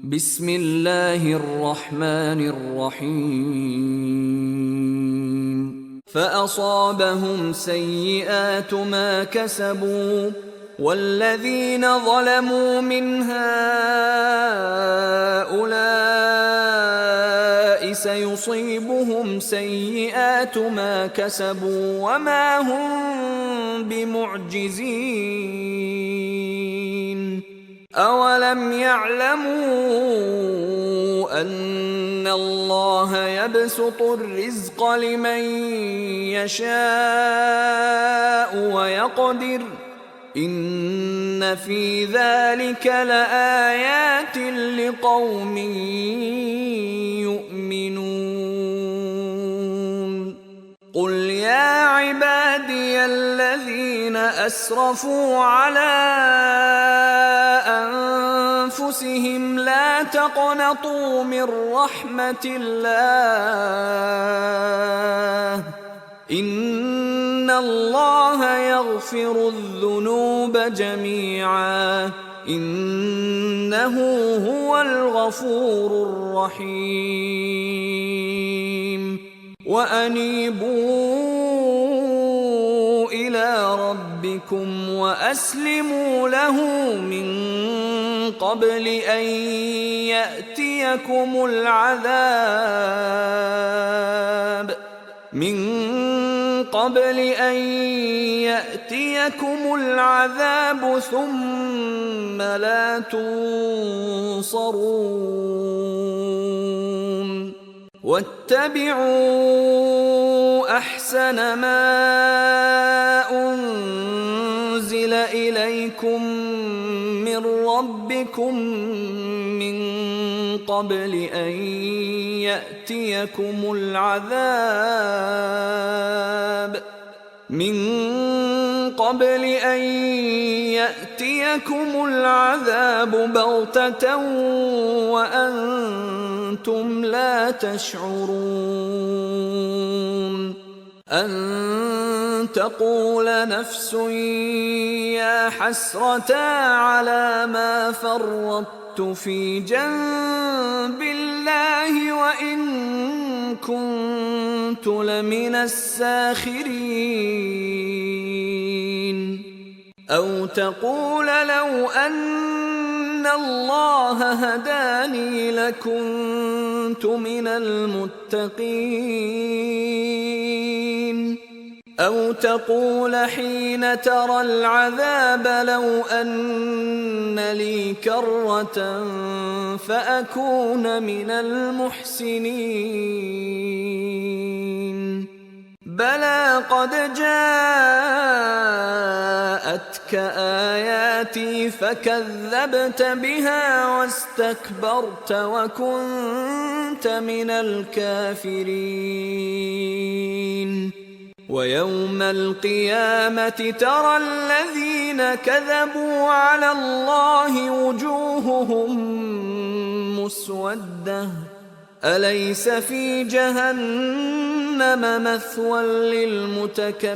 بسم الله الرحمن الرحيم فأصابهم سيئات ما كسبوا والذين ظلموا من هؤلاء سيصيبهم سيئات ما كسبوا وما هم بمعجزين أولم يعلموا أن الله يبسط الرزق لمن يشاء ويقدر إن في ذلك لآيات لقوم يؤمنون قل يا عبادي الذين أسرفوا على أنفسهم لا تقنطوا من رحمة الله إن الله يغفر الذنوب جميعا إنه هو الغفور الرحيم وأنيبوا إلى ربكم وأسلموا له من قبل أن يأتيكم العذاب ثم لا تنصرون واتبعوا أحسن ما أنزل إليكم من ربكم من قبل أن يأتيكم العذاب بغتة وأنتم لا تشعرون أن تقول نفس يا حسرتا على ما فرطت في جنب الله وإن كنت لمن الساخرين أو تقول لو أن الله هداني لكنت من المتقين أو تقول حين ترى العذاب لو أن لي كرة فأكون من المحسنين بلى قد جاءتك آياتي فكذبت بها واستكبرت وكنت من الكافرين ويوم القيامة ترى الذين كذبوا على الله وجوههم مسودة أليس في جهنم مثوى للمتكبرين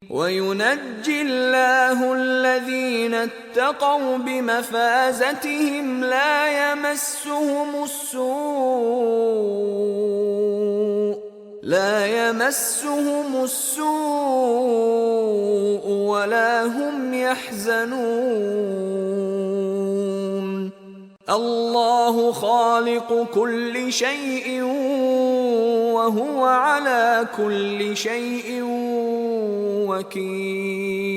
وينجي الله الذين اتقوا بمفازتهم لا يمسهم السوء ولا هم يحزنون الله خالق كل شيء وهو على كل شيء وكيل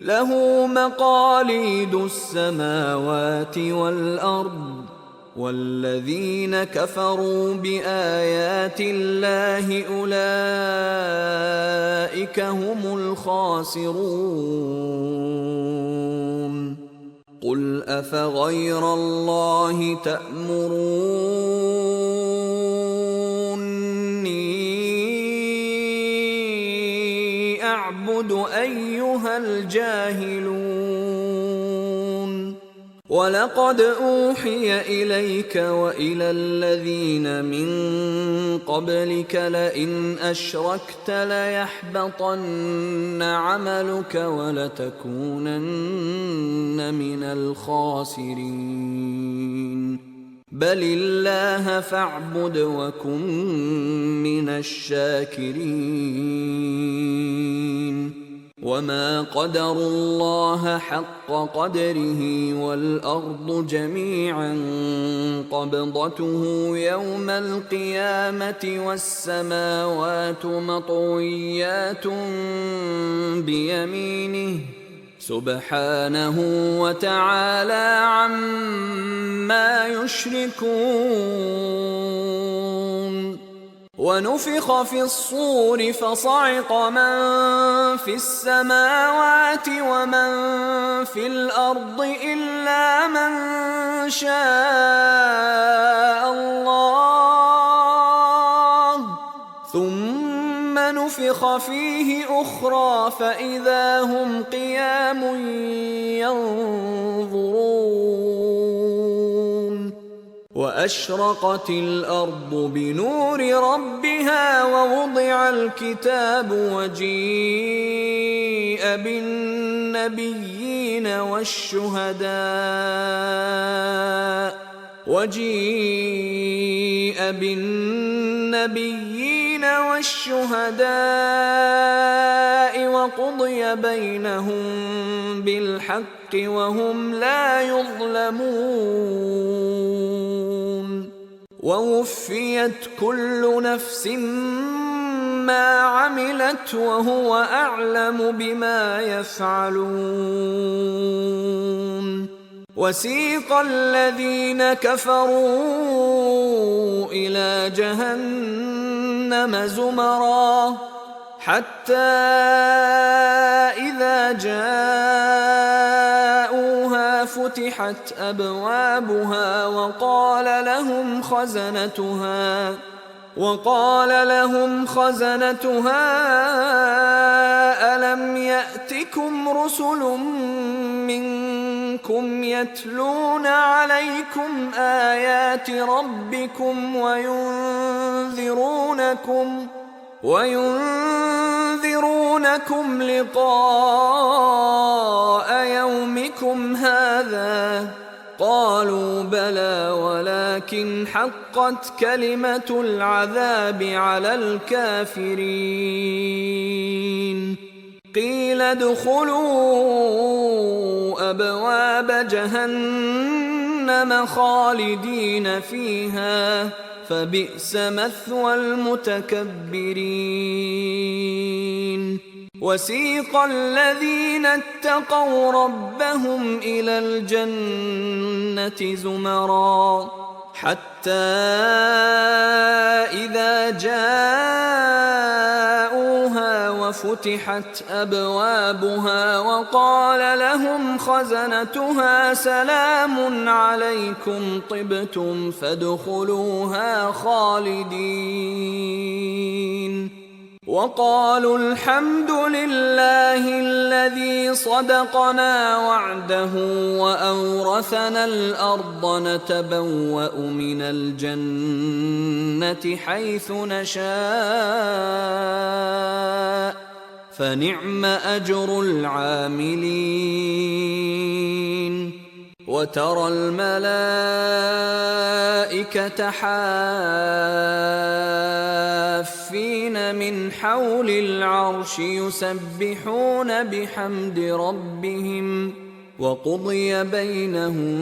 له مقاليد السماوات والأرض والذين كفروا بآيات الله أولئك هم الخاسرون قل أفغير الله تأمروني أعبد أيها الجاهلون ولقد أوحي إليك وإلى الذين من قبلك لئن أشركت ليحبطن عملك ولتكونن من الخاسرين بل الله فاعبد وكن من الشاكرين وما قدروا الله حق قدره والأرض جميعا قبضته يوم القيامة والسماوات مطويات بيمينه سبحانه وتعالى عما يشركون ونفخ في الصور فصعق من في السماوات ومن في الأرض إلا من شاء الله ثم نفخ فيه أخرى فإذا هم قيام ينظرون وأشرقت الأرض بنور ربها ووضع الكتاب وجيء بالنبيين والشهداء وقضي بينهم بالحق وهم لا يظلمون ووفيت كل نفس ما عملت وهو أعلم بما يفعلون وسيق الذين كفروا إلى جهنم زمرا حتى إذا جاءوها فتحت أبوابها وقال لهم خزنتها ألم يأتكم رسل منكم يتلون عليكم آيات ربكم وينذرونكم لقاء يومكم هذا قالوا بلى ولكن حقت كلمة العذاب على الكافرين قيل ادخلوا أبواب جهنم خالدين فيها فبئس مثوى المتكبرين وسيق الذين اتقوا ربهم إلى الجنة زمرا حتى إذا جاءوها وفتحت أبوابها وقال لهم خزنتها سلام عليكم طبتم فادخلوها خالدين وقالوا الحمد لله الذي صدقنا وعده وأورثنا الأرض نتبوأ من الجنة حيث نشاء فنعم أجر العاملين وترى الملائكة حافين من حول العرش يسبحون بحمد ربهم وقضي بينهم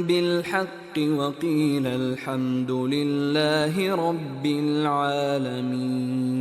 بالحق وقيل الحمد لله رب العالمين